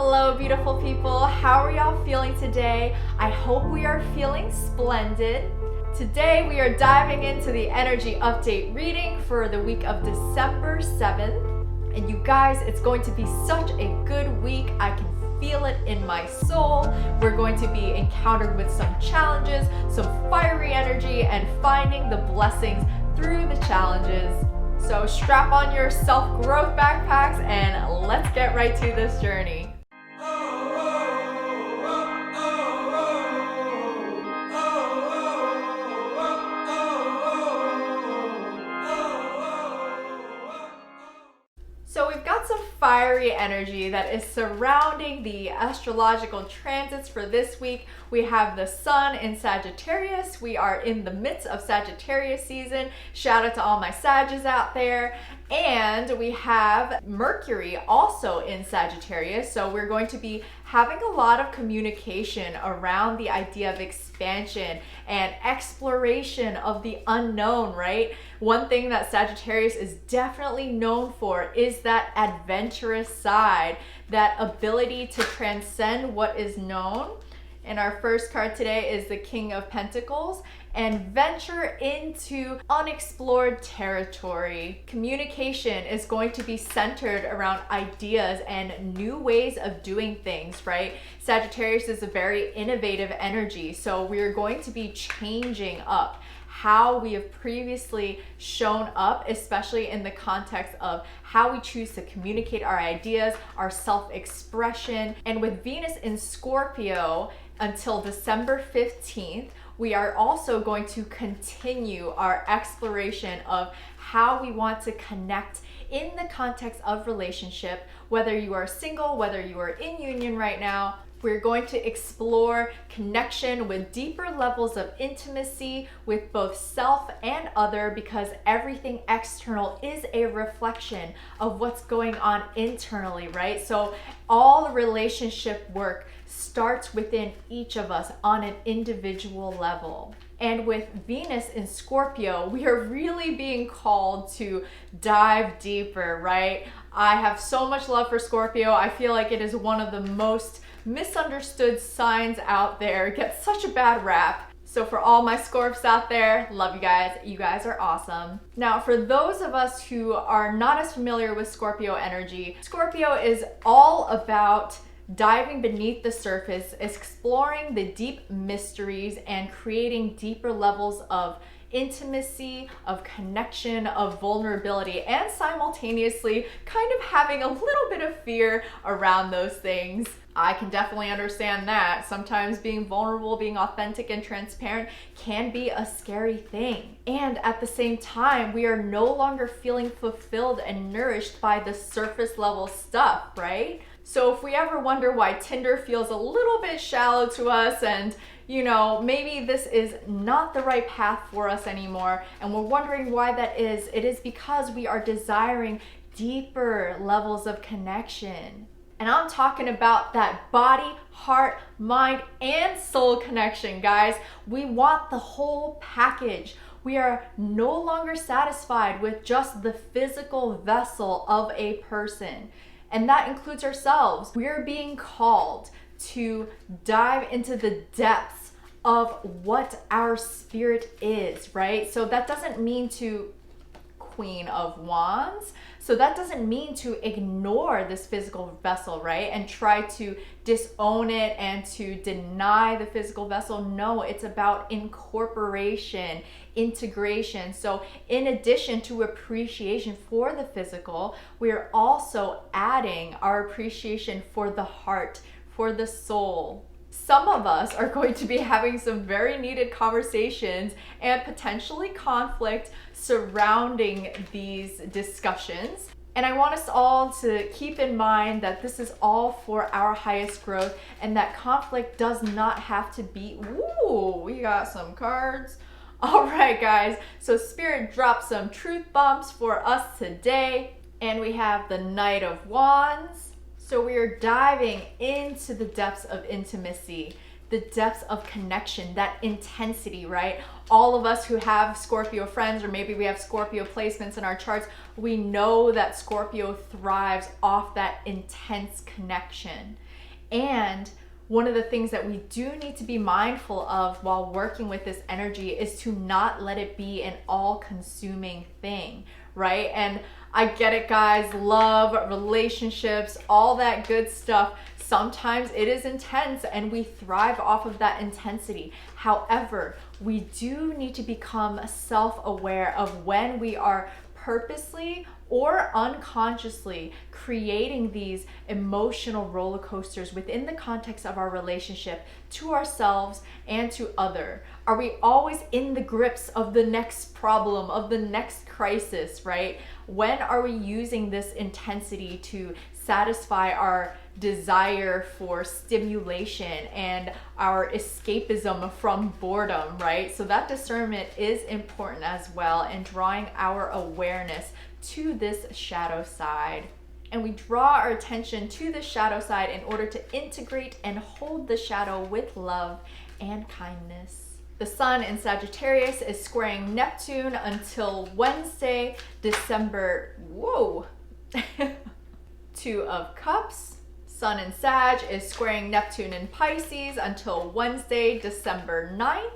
Hello, beautiful people. How are y'all feeling today? I hope we are feeling splendid. Today, we are diving into the energy update reading for the week of December 7th. And you guys, it's going to be such a good week. I can feel it in my soul. We're going to be encountered with some challenges, some fiery energy, and finding the blessings through the challenges. So strap on your self-growth backpacks and let's get right to this journey. So we've got some fiery energy that is surrounding the astrological transits for this week. We have the sun in Sagittarius. We are in the midst of Sagittarius season. Shout out to all my Sages out there. And we have Mercury also in Sagittarius. So we're going to be having a lot of communication around the idea of expansion and exploration of the unknown, right? One thing that Sagittarius is definitely known for is that adventurous side, that ability to transcend what is known. And our first card today is the King of Pentacles, and venture into unexplored territory. Communication is going to be centered around ideas and new ways of doing things, right? Sagittarius is a very innovative energy, so we're going to be changing up how we have previously shown up, especially in the context of how we choose to communicate our ideas, our self-expression. And with Venus in Scorpio until December 15th, we are also going to continue our exploration of how we want to connect in the context of relationship, whether you are single, whether you are in union right now. We're going to explore connection with deeper levels of intimacy with both self and other, because everything external is a reflection of what's going on internally, right? So all the relationship work starts within each of us on an individual level. And with Venus in Scorpio, we are really being called to dive deeper, right? I have so much love for Scorpio. I feel like it is one of the most misunderstood signs out there. It gets such a bad rap. So for all my Scorps out there, love you guys. You guys are awesome. Now, for those of us who are not as familiar with Scorpio energy, Scorpio is all about diving beneath the surface, exploring the deep mysteries, and creating deeper levels of intimacy, of connection, of vulnerability, and simultaneously kind of having a little bit of fear around those things. I can definitely understand that. Sometimes being vulnerable, being authentic and transparent can be a scary thing. And at the same time, we are no longer feeling fulfilled and nourished by the surface level stuff, right? So if we ever wonder why Tinder feels a little bit shallow to us, and maybe this is not the right path for us anymore, and we're wondering why that is, it is because we are desiring deeper levels of connection. And I'm talking about that body, heart, mind, and soul connection, guys. We want the whole package. We are no longer satisfied with just the physical vessel of a person. And that includes ourselves. We are being called to dive into the depths of what our spirit is, right? So that doesn't mean to Queen of Wands. So that doesn't mean to ignore this physical vessel, right? And try to disown it and to deny the physical vessel. No, it's about incorporation, integration. So in addition to appreciation for the physical, we are also adding our appreciation for the heart, for the soul. Some of us are going to be having some very needed conversations and potentially conflict surrounding these discussions. And I want us all to keep in mind that this is all for our highest growth, and that conflict does not have to be, ooh, we got some cards. All right, guys, so Spirit dropped some truth bombs for us today, and we have the Knight of Wands. So we are diving into the depths of intimacy, the depths of connection, that intensity, right? All of us who have Scorpio friends, or maybe we have Scorpio placements in our charts, we know that Scorpio thrives off that intense connection. And one of the things that we do need to be mindful of while working with this energy is to not let it be an all-consuming thing, right? And I get it, guys, love, relationships, all that good stuff. Sometimes it is intense and we thrive off of that intensity. However, we do need to become self-aware of when we are purposely or unconsciously creating these emotional roller coasters within the context of our relationship to ourselves and to other. Are we always in the grips of the next problem, of the next crisis, right? When are we using this intensity to satisfy our desire for stimulation and our escapism from boredom, right? So that discernment is important as well, and drawing our awareness to this shadow side. And we draw our attention to the shadow side in order to integrate and hold the shadow with love and kindness. The sun in Sagittarius is squaring Neptune until Wednesday, December, Two of Cups. Sun in Sag is squaring Neptune in Pisces until Wednesday, December 9th.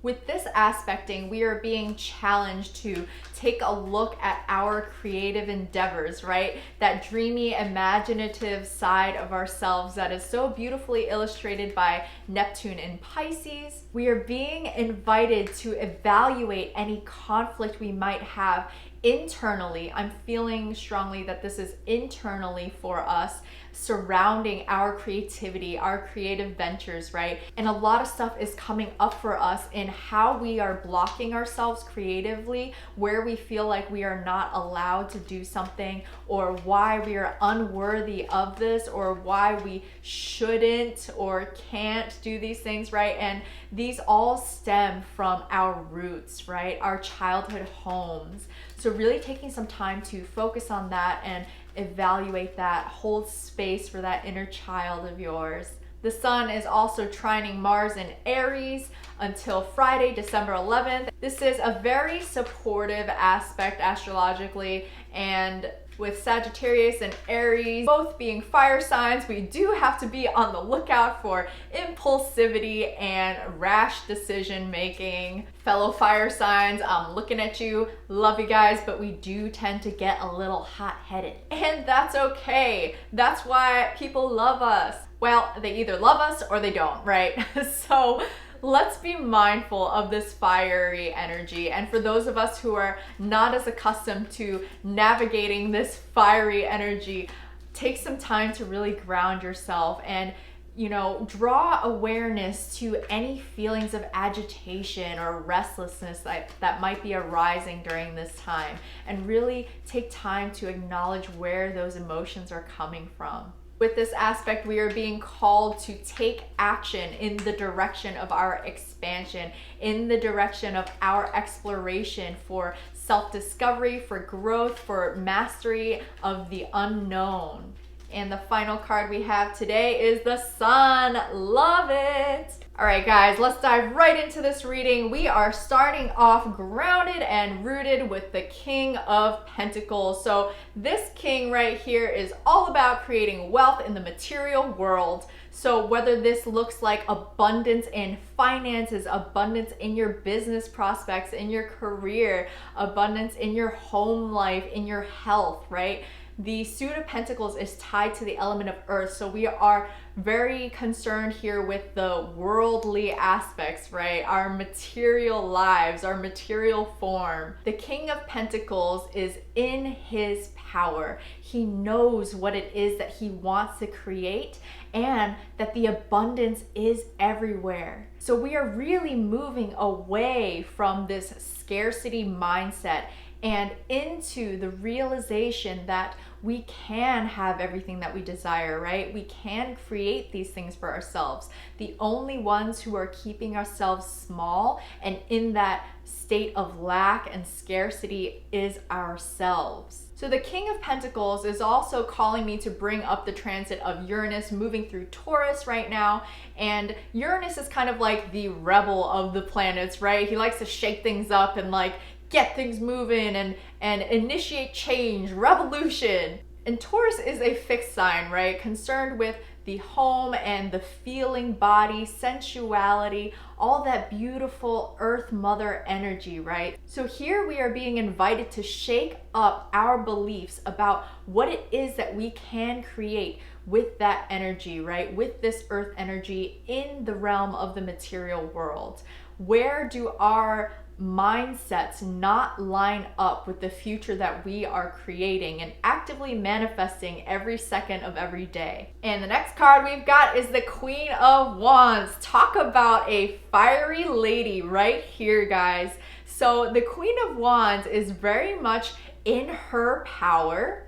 With this aspecting, we are being challenged to take a look at our creative endeavors, right? That dreamy, imaginative side of ourselves that is so beautifully illustrated by Neptune in Pisces. We are being invited to evaluate any conflict we might have internally. I'm feeling strongly that this is internally for us, surrounding our creativity, our creative ventures, right? And a lot of stuff is coming up for us in how we are blocking ourselves creatively, where we feel like we are not allowed to do something, or why we are unworthy of this, or why we shouldn't or can't do these things, right? And these all stem from our roots, right? Our childhood homes. So really taking some time to focus on that and evaluate that, hold space for that inner child of yours. The sun is also trining Mars in Aries until Friday, December 11th. This is a very supportive aspect astrologically, and with Sagittarius and Aries both being fire signs, we do have to be on the lookout for impulsivity and rash decision making. Fellow fire signs, I'm looking at you, love you guys, but we do tend to get a little hot-headed, and that's okay. That's why people love us. Well, they either love us or they don't, right? So let's be mindful of this fiery energy. And for those of us who are not as accustomed to navigating this fiery energy, take some time to really ground yourself and, you know, draw awareness to any feelings of agitation or restlessness that might be arising during this time, and really take time to acknowledge where those emotions are coming from. With this aspect, we are being called to take action in the direction of our expansion, in the direction of our exploration for self-discovery, for growth, for mastery of the unknown. And the final card we have today is the Sun. Love it! All right, guys, let's dive right into this reading. We are starting off grounded and rooted with the King of Pentacles. So this king right here is all about creating wealth in the material world. So whether this looks like abundance in finances, abundance in your business prospects, in your career, abundance in your home life, in your health, right? The Suit of Pentacles is tied to the element of earth, so we are very concerned here with the worldly aspects, right? Our material lives, our material form. The King of Pentacles is in his power. He knows what it is that he wants to create, and that the abundance is everywhere. So we are really moving away from this scarcity mindset and into the realization that we can have everything that we desire, right? We can create these things for ourselves. The only ones who are keeping ourselves small and in that state of lack and scarcity is ourselves. So the King of Pentacles is also calling me to bring up the transit of Uranus moving through Taurus right now. And Uranus is kind of like the rebel of the planets, right? He likes to shake things up and like get things moving and initiate change, revolution. And Taurus is a fixed sign, right? Concerned with the home and the feeling body, sensuality, all that beautiful earth mother energy, right? So here we are being invited to shake up our beliefs about what it is that we can create with that energy, right? With this earth energy in the realm of the material world. Where do our mindsets not line up with the future that we are creating and actively manifesting every second of every day? And the next card we've got is the Queen of Wands. Talk about a fiery lady right here, guys. So the Queen of Wands is very much in her power.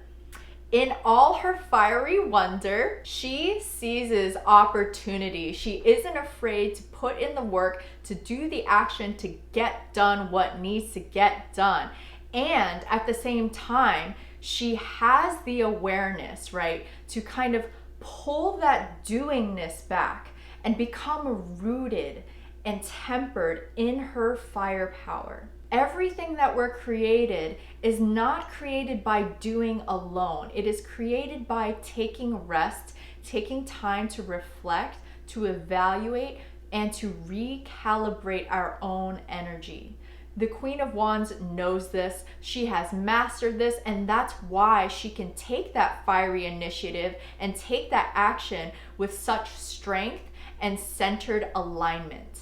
In all her fiery wonder, she seizes opportunity. She isn't afraid to put in the work, to do the action, to get done what needs to get done. And at the same time, she has the awareness, right, to kind of pull that doingness back and become rooted and tempered in her firepower. Everything that we're created is not created by doing alone. It is created by taking rest, taking time to reflect, to evaluate, and to recalibrate our own energy. The Queen of Wands knows this. She has mastered this, and that's why she can take that fiery initiative and take that action with such strength and centered alignment.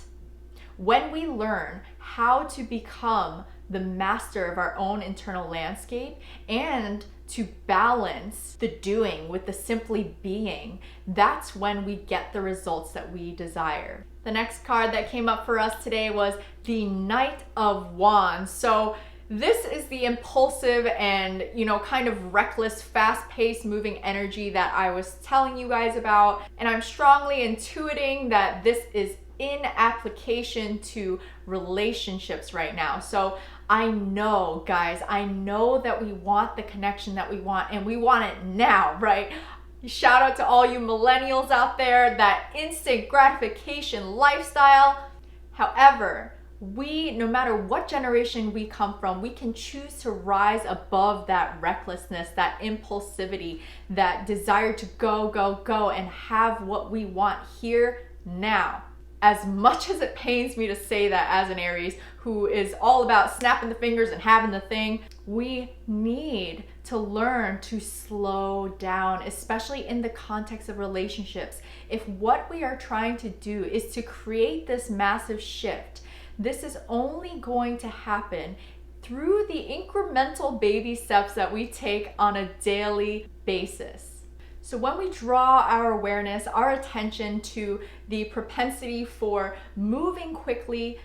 When we learn how to become the master of our own internal landscape and to balance the doing with the simply being, that's when we get the results that we desire. The next card that came up for us today was the Knight of Wands. So this is the impulsive and, kind of reckless, fast-paced moving energy that I was telling you guys about. And I'm strongly intuiting that this is in application to relationships right now. So I know, guys, I know that we want the connection that we want, and we want it now, right? Shout out to all you millennials out there, that instant gratification lifestyle. However, no matter what generation we come from, we can choose to rise above that recklessness, that impulsivity, that desire to go, go, go, and have what we want here now. As much as it pains me to say that as an Aries who is all about snapping the fingers and having the thing, we need to learn to slow down, especially in the context of relationships. If what we are trying to do is to create this massive shift, this is only going to happen through the incremental baby steps that we take on a daily basis. So when we draw our awareness, our attention to the propensity for moving quickly,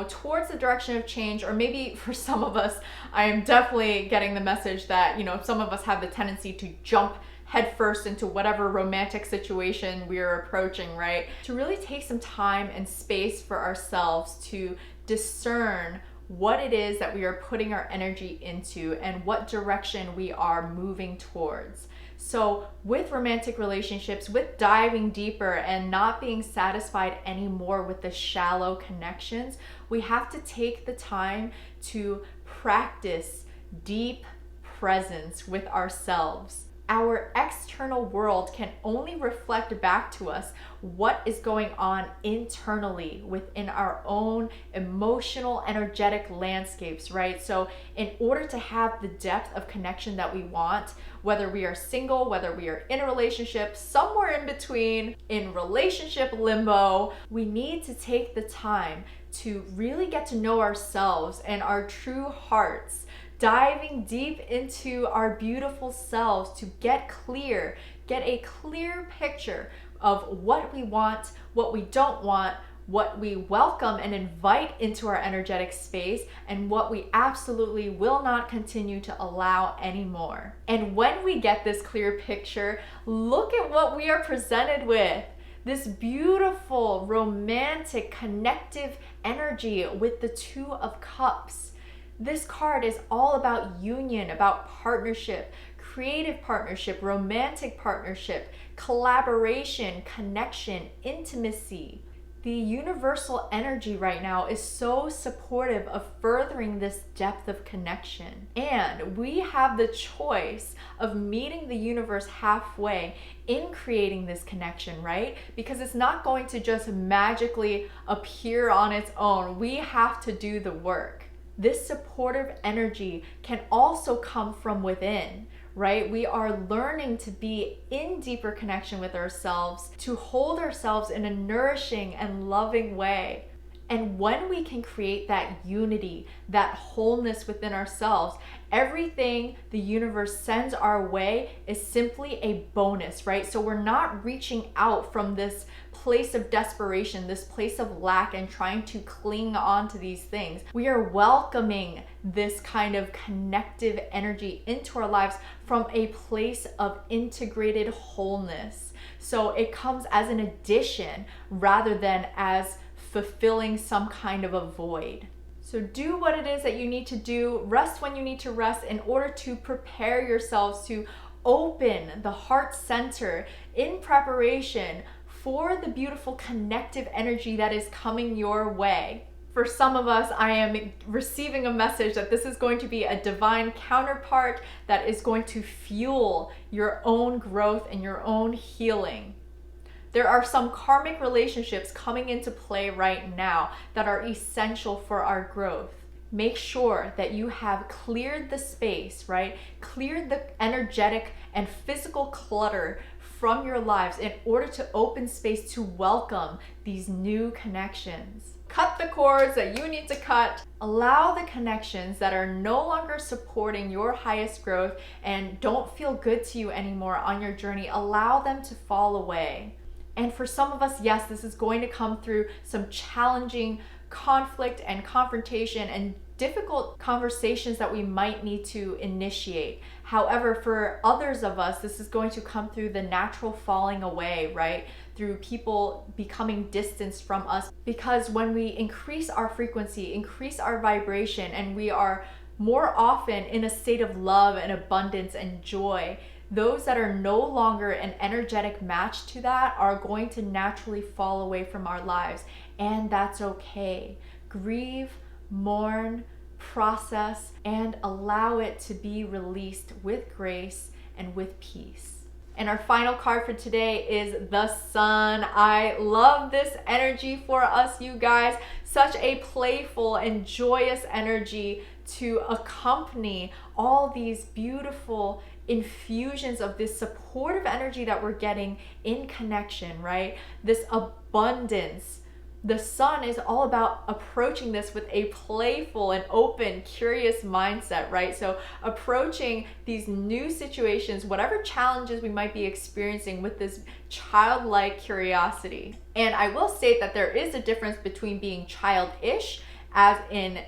towards the direction of change, or maybe for some of us, I am definitely getting the message that, some of us have the tendency to jump headfirst into whatever romantic situation we're approaching, right? To really take some time and space for ourselves to discern what it is that we are putting our energy into and what direction we are moving towards. So with romantic relationships, with diving deeper and not being satisfied anymore with the shallow connections, we have to take the time to practice deep presence with ourselves. Our external world can only reflect back to us what is going on internally within our own emotional, energetic landscapes, right? So in order to have the depth of connection that we want, whether we are single, whether we are in a relationship, somewhere in between, in relationship limbo, we need to take the time to really get to know ourselves and our true hearts, diving deep into our beautiful selves to get a clear picture of what we want, what we don't want, what we welcome and invite into our energetic space, and what we absolutely will not continue to allow anymore. And when we get this clear picture, look at what we are presented with. This beautiful, romantic, connective energy with the Two of Cups. This card is all about union, about partnership, creative partnership, romantic partnership, collaboration, connection, intimacy. The universal energy right now is so supportive of furthering this depth of connection. And we have the choice of meeting the universe halfway in creating this connection, right? Because it's not going to just magically appear on its own. We have to do the work. This supportive energy can also come from within, right? We are learning to be in deeper connection with ourselves, to hold ourselves in a nourishing and loving way. And when we can create that unity, that wholeness within ourselves, everything the universe sends our way is simply a bonus, right? So we're not reaching out from this place of desperation, this place of lack, and trying to cling on to these things. We are welcoming this kind of connective energy into our lives from a place of integrated wholeness. So it comes as an addition rather than as fulfilling some kind of a void. So do what it is that you need to do, rest when you need to rest in order to prepare yourselves to open the heart center in preparation for the beautiful connective energy that is coming your way. For some of us, I am receiving a message that this is going to be a divine counterpart that is going to fuel your own growth and your own healing. There are some karmic relationships coming into play right now that are essential for our growth. Make sure that you have cleared the space, right? Cleared the energetic and physical clutter from your lives in order to open space to welcome these new connections. Cut the cords that you need to cut. Allow the connections that are no longer supporting your highest growth and don't feel good to you anymore on your journey, allow them to fall away. And for some of us, yes, this is going to come through some challenging conflict and confrontation and difficult conversations that we might need to initiate. However, for others of us, this is going to come through the natural falling away, right? Through people becoming distanced from us. Because when we increase our frequency, increase our vibration, and we are more often in a state of love and abundance and joy, those that are no longer an energetic match to that are going to naturally fall away from our lives. And that's okay. Grieve, mourn, process, and allow it to be released with grace and with peace. And our final card for today is the Sun. I love this energy for us, you guys. Such a playful and joyous energy to accompany all these beautiful infusions of this supportive energy that we're getting in connection, right? This abundance. The Sun is all about approaching this with a playful and open, curious mindset, right? So approaching these new situations, whatever challenges we might be experiencing, with this childlike curiosity. And I will state that there is a difference between being childish, as in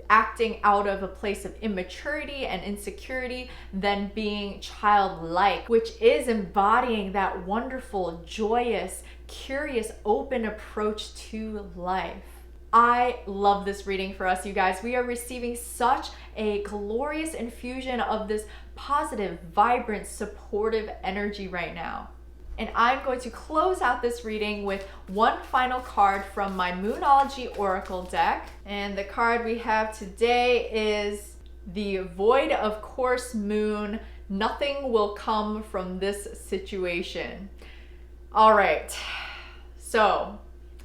acting out of a place of immaturity and insecurity, than being childlike, which is embodying that wonderful, joyous, curious, open approach to life. I love this reading for us, you guys. We are receiving such a glorious infusion of this positive, vibrant, supportive energy right now. And I'm going to close out this reading with one final card from my Moonology Oracle deck. And the card we have today is the Void of Course Moon. Nothing will come from this situation. All right, so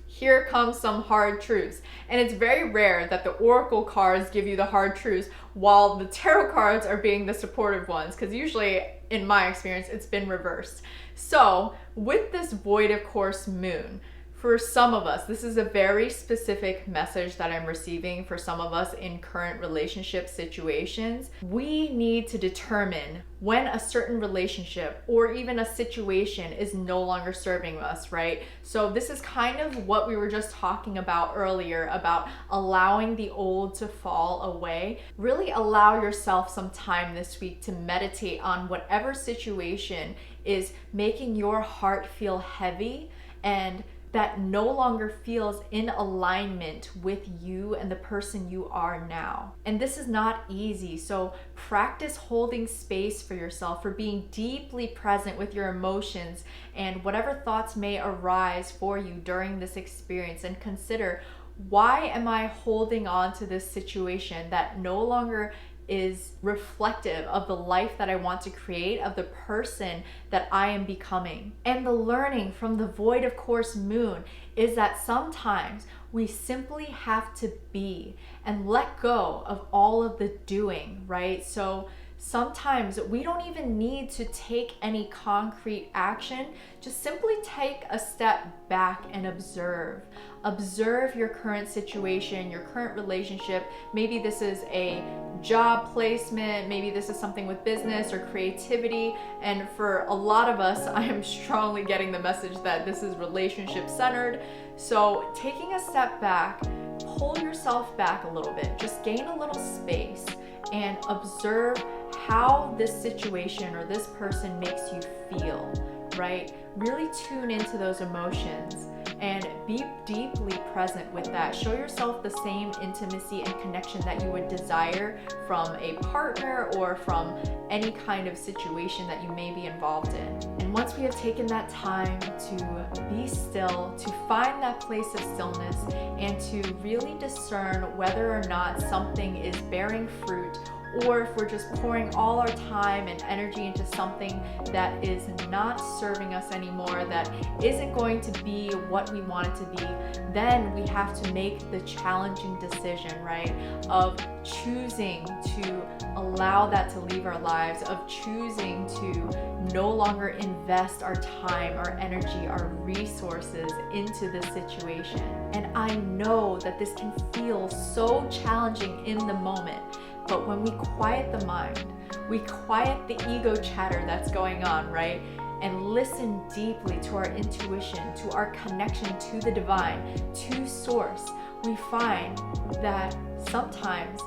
here comes some hard truths. And it's very rare that the Oracle cards give you the hard truths while the tarot cards are being the supportive ones, because usually, in my experience, it's been reversed. So with this Void of Course Moon, for some of us, this is a very specific message that I'm receiving for some of us in current relationship situations. We need to determine when a certain relationship or even a situation is no longer serving us, right? So this is kind of what we were just talking about earlier, about allowing the old to fall away. Really allow yourself some time this week to meditate on whatever situation is making your heart feel heavy, and that no longer feels in alignment with you and the person you are now. And this is not easy. So practice holding space for yourself, for being deeply present with your emotions and whatever thoughts may arise for you during this experience, and consider, why am I holding on to this situation that no longer is reflective of the life that I want to create, of the person that I am becoming? And the learning from the void of course moon is that sometimes we simply have to be and let go of all of the doing, right? So sometimes we don't even need to take any concrete action. Just simply take a step back and observe. Observe your current situation, your current relationship. Maybe this is a job placement, maybe this is something with business or creativity. And for a lot of us, I am strongly getting the message that this is relationship centered. So taking a step back, pull yourself back a little bit, just gain a little space and observe how this situation or this person makes you feel, right? Really tune into those emotions and be deeply present with that. Show yourself the same intimacy and connection that you would desire from a partner or from any kind of situation that you may be involved in. And once we have taken that time to be still, to find that place of stillness, and to really discern whether or not something is bearing fruit, or if we're just pouring all our time and energy into something that is not serving us anymore, that isn't going to be what we want it to be, then we have to make the challenging decision, right? Of choosing to allow that to leave our lives, of choosing to no longer invest our time, our energy, our resources into this situation. And I know that this can feel so challenging in the moment. But when we quiet the mind, we quiet the ego chatter that's going on, right? And listen deeply to our intuition, to our connection to the divine, to source, we find that sometimes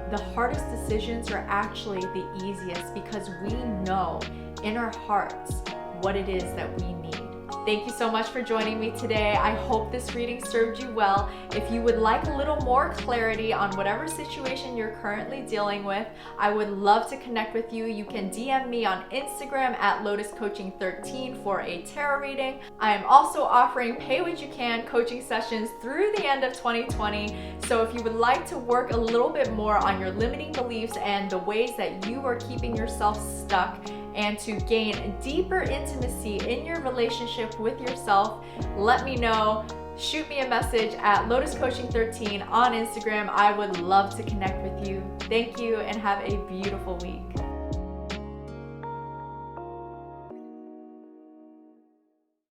the hardest decisions are actually the easiest, because we know in our hearts what it is that we need. Thank you so much for joining me today. I hope this reading served you well. If you would like a little more clarity on whatever situation you're currently dealing with, I would love to connect with you. You can DM me on Instagram at lotuscoaching13 for a tarot reading. I am also offering pay what you can coaching sessions through the end of 2020. So if you would like to work a little bit more on your limiting beliefs and the ways that you are keeping yourself stuck, and to gain deeper intimacy in your relationship with yourself, let me know. Shoot me a message at lotuscoaching13 on Instagram. I would love to connect with you. Thank you and have a beautiful week.